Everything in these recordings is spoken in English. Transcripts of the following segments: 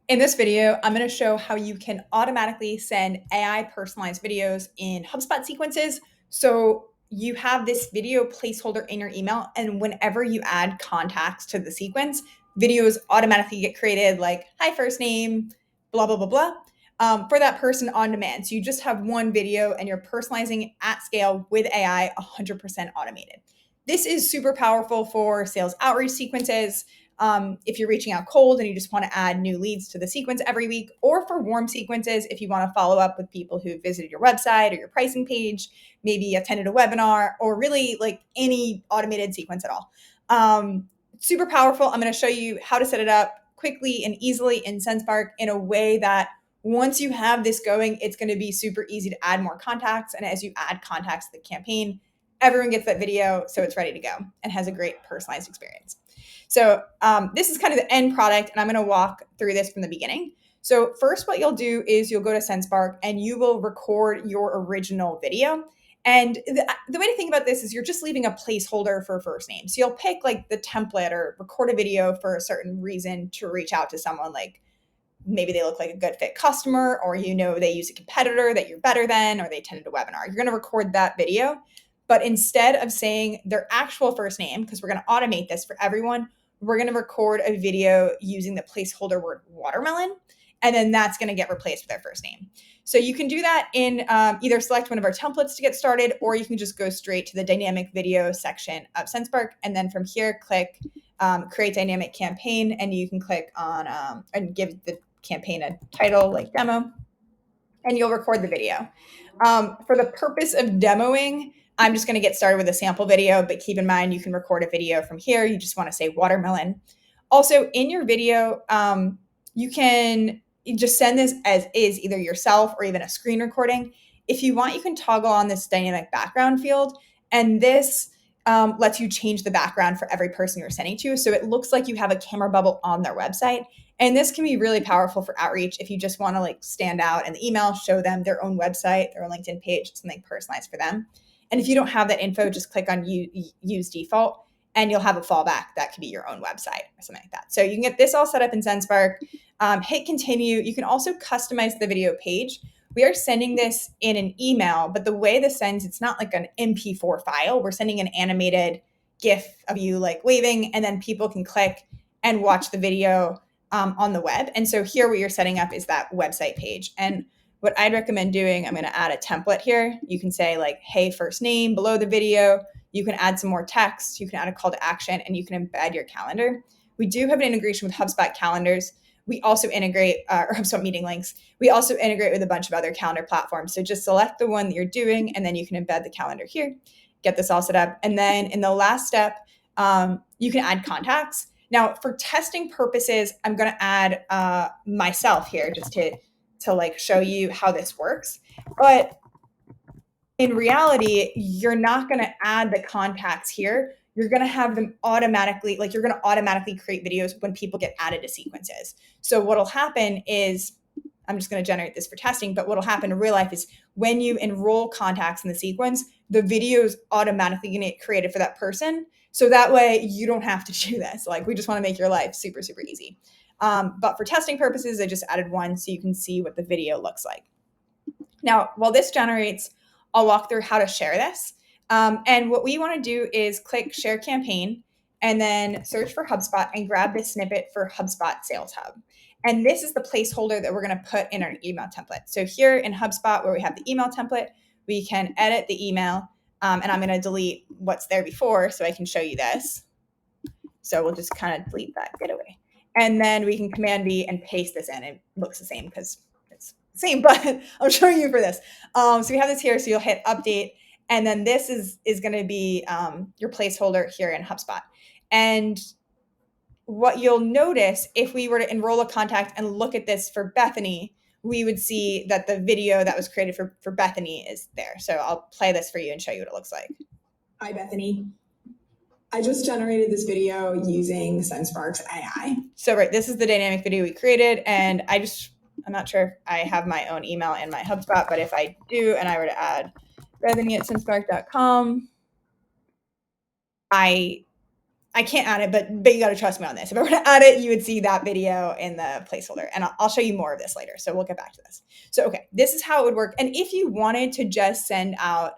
In this video, I'm going to show how you can automatically send AI personalized videos in HubSpot sequences. So you have this video placeholder in your email, and whenever you add contacts to the sequence, videos automatically get created like, hi, first name, blah, blah, blah, blah, for that person on demand. So you just have one video and you're personalizing at scale with AI, 100% automated. This is super powerful for sales outreach sequences. If you're reaching out cold and you just want to add new leads to the sequence every week, or for warm sequences, if you want to follow up with people who visited your website or your pricing page, maybe attended a webinar, or really like any automated sequence at all. Super powerful. I'm going to show you how to set it up quickly and easily in Sendspark in a way that once you have this going, it's going to be super easy to add more contacts. And as you add contacts to the campaign, everyone gets that video, so it's ready to go and has a great personalized experience. So this is kind of the end product, and I'm going to walk through this from the beginning. So first, what you'll do is you'll go to Sendspark and you will record your original video. And the way to think about this is you're just leaving a placeholder for a first name. So you'll pick like the template or record a video for a certain reason to reach out to someone, like maybe they look like a good fit customer, or they use a competitor that you're better than, or they attended a webinar. You're going to record that video. But instead of saying their actual first name, because we're going to automate this for everyone, we're going to record a video using the placeholder word watermelon, and then that's going to get replaced with their first name. So you can do that in either select one of our templates to get started, or you can just go straight to the dynamic video section of Sendspark, and then from here, click create dynamic campaign, and you can click on and give the campaign a title like demo, and you'll record the video. For the purpose of demoing, I'm just going to get started with a sample video, but keep in mind you can record a video from here. You just want to say watermelon. Also, in your video, you can just send this as is, either yourself or even a screen recording. If you want, you can toggle on this dynamic background field, and this lets you change the background for every person you're sending to. So it looks like you have a camera bubble on their website. And this can be really powerful for outreach if you just want to like stand out in the email, show them their own website, their LinkedIn page, something personalized for them. And if you don't have that info, just click on use default, and you'll have a fallback that could be your own website or something like that. So you can get this all set up in Sendspark. Hit continue. You can also customize the video page. We are sending this in an email, but the way this sends, it's not like an MP4 file. We're sending an animated GIF of you like waving, and then people can click and watch the video on the web. And so here what you're setting up is that website page. And what I'd recommend doing, I'm going to add a template here. You can say like, hey, first name below the video. You can add some more text. You can add a call to action, and you can embed your calendar. We do have an integration with HubSpot calendars. We also integrate, or HubSpot meeting links. We also integrate with a bunch of other calendar platforms. So just select the one that you're doing, and then you can embed the calendar here, get this all set up. And then in the last step, you can add contacts. Now for testing purposes, I'm going to add myself here just to like show you how this works. But in reality, you're not going to add the contacts here. You're going to have them automatically, like you're going to automatically create videos when people get added to sequences. So what'll happen is, I'm just going to generate this for testing, but what'll happen in real life is when you enroll contacts in the sequence, the video is automatically going to get created for that person. So that way you don't have to do this. Like, we just want to make your life super, super easy. But for testing purposes, I just added one so you can see what the video looks like. Now, while this generates, I'll walk through how to share this. And what we want to do is click Share Campaign, and then search for HubSpot and grab this snippet for HubSpot Sales Hub. And this is the placeholder that we're going to put in our email template. So here in HubSpot, where we have the email template, we can edit the email. And I'm going to delete what's there before so I can show you this. So we'll just kind of delete that, get away. And then we can Command V and paste this in. It looks the same because it's the same, but I'm showing you for this. So we have this here, so you'll hit update. And then this is going to be your placeholder here in HubSpot. And what you'll notice, if we were to enroll a contact and look at this for Bethany, we would see that the video that was created for Bethany is there. So I'll play this for you and show you what it looks like. Hi, Bethany. I just generated this video using Sendspark's AI. So right, this is the dynamic video we created, and I'm not sure if I have my own email in my HubSpot, but if I do, and I were to add Bethany@sendspark.com, I I can't add it, but you got to trust me on this. If I were to add it, you would see that video in the placeholder, and I'll show you more of this later. So we'll get back to this. So, okay, this is how it would work. And if you wanted to just send out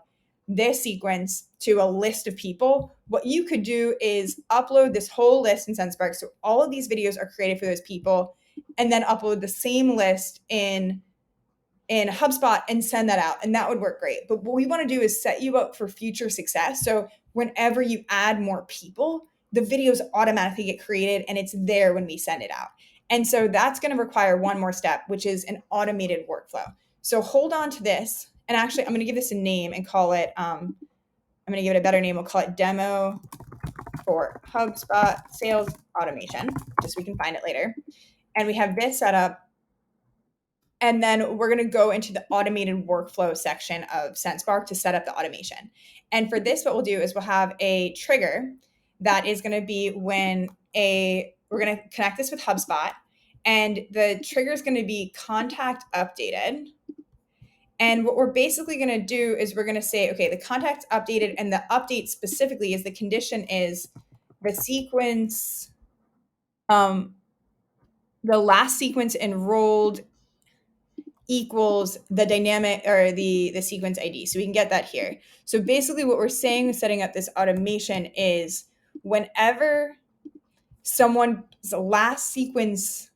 this sequence to a list of people, what you could do is upload this whole list in Sendspark. So all of these videos are created for those people, and then upload the same list in HubSpot and send that out. And that would work great. But what we want to do is set you up for future success. So whenever you add more people, the videos automatically get created and it's there when we send it out. And so that's going to require one more step, which is an automated workflow. So hold on to this. And actually, I'm going to give this a name and call it, I'm going to give it a better name. We'll call it Demo for HubSpot Sales Automation, just so we can find it later. And we have this set up. And then we're going to go into the automated workflow section of Sendspark to set up the automation. And for this, what we'll do is we'll have a trigger that is going to be when we're going to connect this with HubSpot. And the trigger is going to be contact updated. And what we're basically going to do is we're going to say, okay, the contact's updated, and the update specifically is the condition is the sequence, the last sequence enrolled equals the dynamic or the sequence ID. So we can get that here. So basically what we're saying setting up this automation is whenever someone's last sequence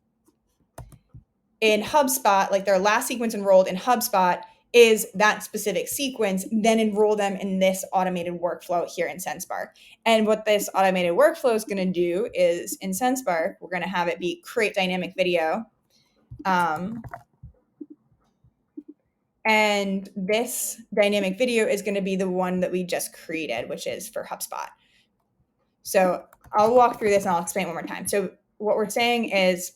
in HubSpot, like their last sequence enrolled in HubSpot is that specific sequence, then enroll them in this automated workflow here in Sendspark. And what this automated workflow is going to do is in Sendspark, we're going to have it be create dynamic video. And this dynamic video is going to be the one that we just created, which is for HubSpot. So I'll walk through this and I'll explain one more time. So what we're saying is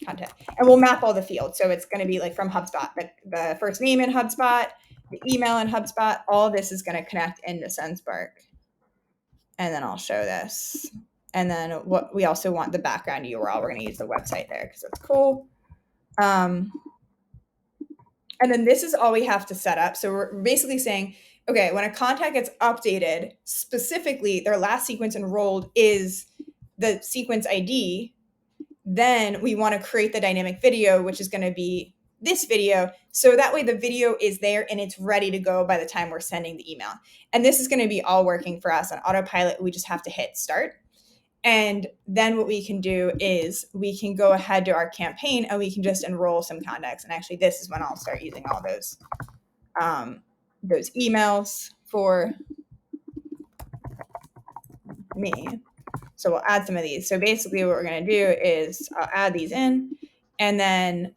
content, and we'll map all the fields. So it's going to be like from HubSpot, the first name in HubSpot, the email in HubSpot, all this is going to connect into Sendspark. And then I'll show this. And then what we also want the background URL. We're going to use the website there because it's cool. And then this is all we have to set up. So we're basically saying, okay, when a contact gets updated, specifically their last sequence enrolled is the sequence ID, then we want to create the dynamic video, which is going to be this video. So that way the video is there and it's ready to go by the time we're sending the email. And this is going to be all working for us on autopilot. We just have to hit start. And then what we can do is we can go ahead to our campaign and we can just enroll some contacts. And actually, this is when I'll start using all those emails for me. So we'll add some of these. So basically what we're going to do is I'll add these in, and then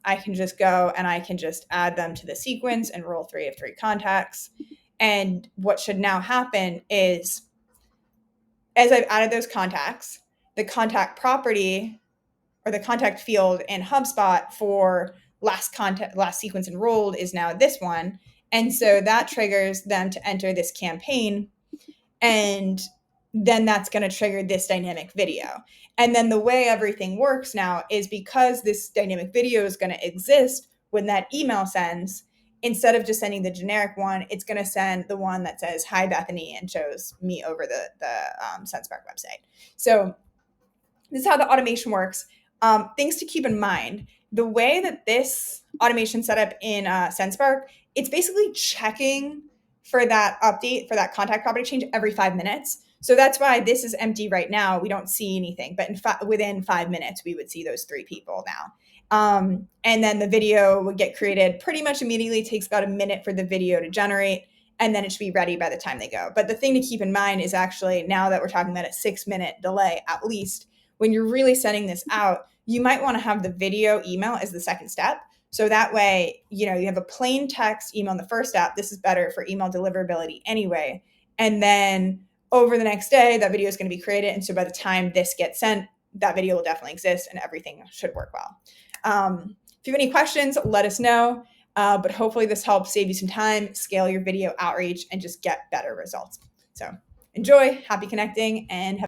I can just go and I can just add them to the sequence, enroll 3 of 3 contacts. And what should now happen is, as I've added those contacts, the contact property or the contact field in HubSpot for last sequence enrolled is now this one. And so that triggers them to enter this campaign. And then that's going to trigger this dynamic video. And then the way everything works now is because this dynamic video is going to exist when that email sends, instead of just sending the generic one, it's going to send the one that says, "Hi, Bethany," and shows me over the Sendspark website. So this is how the automation works. Things to keep in mind. The way that this automation set up in Sendspark, it's basically checking for that update, for that contact property change every 5 minutes. So that's why this is empty right now. We don't see anything, but within 5 minutes, we would see those 3 people now. And then the video would get created pretty much immediately. It takes about a minute for the video to generate, and then it should be ready by the time they go. But the thing to keep in mind is actually, now that we're talking about a 6-minute delay, at least, when you're really sending this out, you might want to have the video email as the second step. So that way, you have a plain text email in the first step. This is better for email deliverability anyway. And then over the next day, that video is going to be created. And so by the time this gets sent, that video will definitely exist and everything should work well. If you have any questions, let us know. But hopefully this helps save you some time, scale your video outreach, and just get better results. So enjoy, happy connecting, and have